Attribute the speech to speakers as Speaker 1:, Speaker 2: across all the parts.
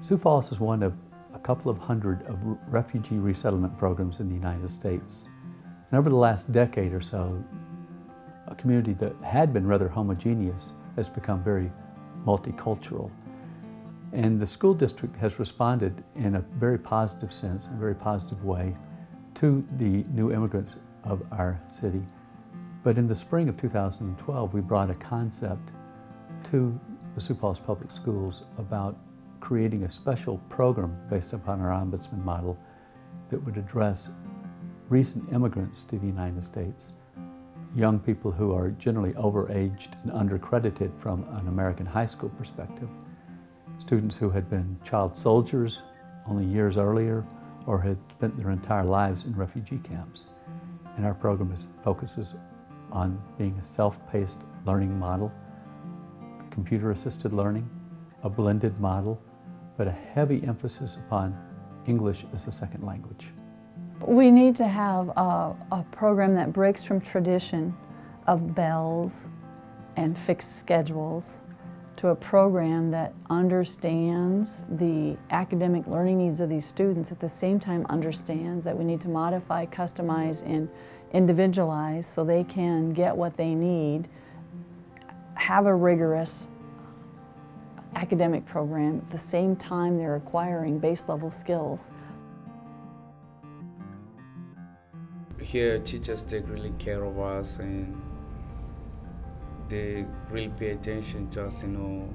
Speaker 1: Sioux Falls is one of a couple of hundred of refugee resettlement programs in the United States. And over the last decade or so, a community that had been rather homogeneous has become very multicultural. And the school district has responded in a very positive sense, in a very positive way, to the new immigrants of our city. But in the spring of 2012, we brought a concept to the Sioux Falls Public Schools about creating a special program based upon our Ombudsman model that would address recent immigrants to the United States, young people who are generally overaged and undercredited from an American high school perspective, students who had been child soldiers only years earlier or had spent their entire lives in refugee camps. And our program focuses on being a self-paced learning model, computer-assisted learning, a blended model, but a heavy emphasis upon English as a second language.
Speaker 2: We need to have a program that breaks from tradition of bells and fixed schedules to a program that understands the academic learning needs of these students, at the same time understands that we need to modify, customize, and individualize so they can get what they need, have a rigorous academic program at the same time they're acquiring base level skills.
Speaker 3: Here teachers take really care of us and they really pay attention to us, and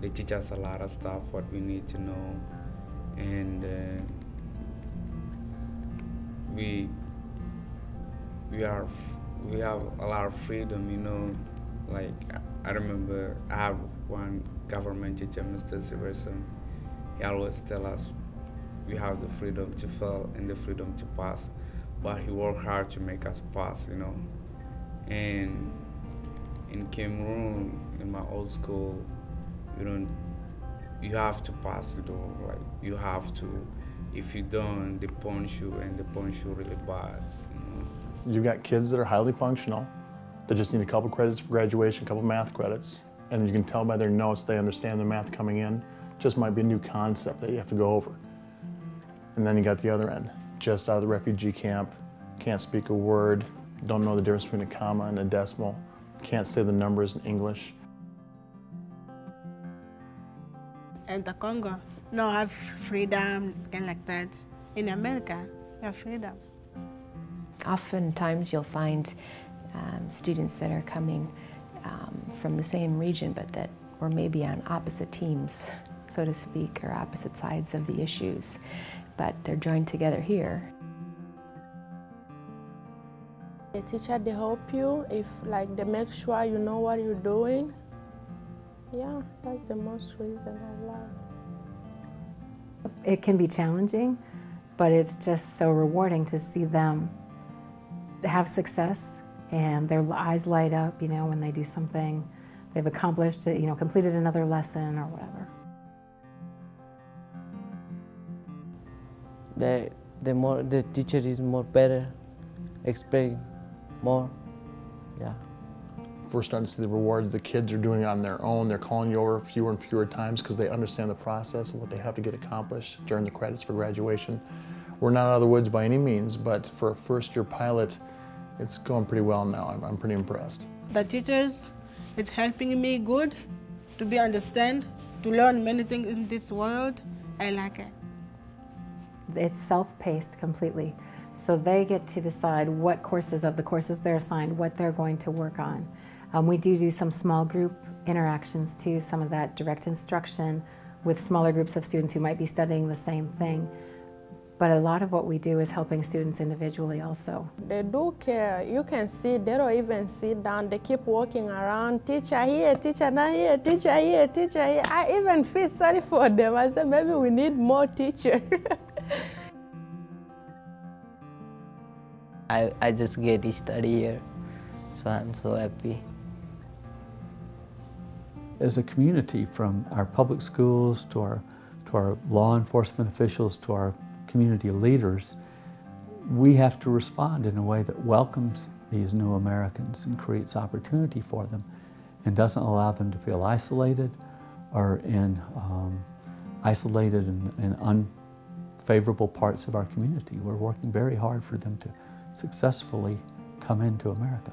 Speaker 3: they teach us a lot of stuff, what we need to know, and we have a lot of freedom, like I remember I have one government teacher, Mr. Severson. He always tell us we have the freedom to fail and the freedom to pass, but he worked hard to make us pass, And in Cameroon, in my old school, you have to pass, like you have to. If you don't, they punish you, and they punish you really bad.
Speaker 4: You've got kids that are highly functional, that just need a couple credits for graduation, a couple math credits, and you can tell by their notes they understand the math coming in. Just might be a new concept that you have to go over. And then you got the other end, just out of the refugee camp, can't speak a word, don't know the difference between a comma and a decimal, can't say the numbers in English.
Speaker 5: In the Congo, no have freedom, kind like that. In America, you have freedom.
Speaker 6: Oftentimes you'll find students that are coming from the same region, but that or maybe on opposite teams, so to speak, or opposite sides of the issues, but they're joined together here.
Speaker 7: The teacher, they help you if they make sure you know what you're doing. Yeah, that's the most reason I love.
Speaker 8: It can be challenging, but it's just so rewarding to see them have success and their eyes light up, when they do something they've accomplished, completed another lesson or whatever.
Speaker 9: The teacher is more better, explain more, yeah.
Speaker 4: We're starting to see the rewards the kids are doing on their own. They're calling you over fewer and fewer times because they understand the process and what they have to get accomplished during the credits for graduation. We're not out of the woods by any means, but for a first-year pilot, it's going pretty well now. I'm pretty impressed.
Speaker 5: The teachers, it's helping me good to understand, to learn many things in this world. I like it.
Speaker 8: It's self-paced completely, so they get to decide what courses of the courses they're assigned, what they're going to work on. We do some small group interactions too, some of that direct instruction with smaller groups of students who might be studying the same thing. But a lot of what we do is helping students individually also.
Speaker 7: They do care. You can see, they don't even sit down. They keep walking around, teacher here, teacher not here, teacher here, teacher here. I even feel sorry for them. I said, maybe we need more teachers.
Speaker 9: I just get to study here, so I'm so happy.
Speaker 1: As a community, from our public schools to our law enforcement officials to our community leaders, we have to respond in a way that welcomes these new Americans and creates opportunity for them and doesn't allow them to feel isolated are in isolated and unfavorable parts of our community. We're working very hard for them to successfully come into America.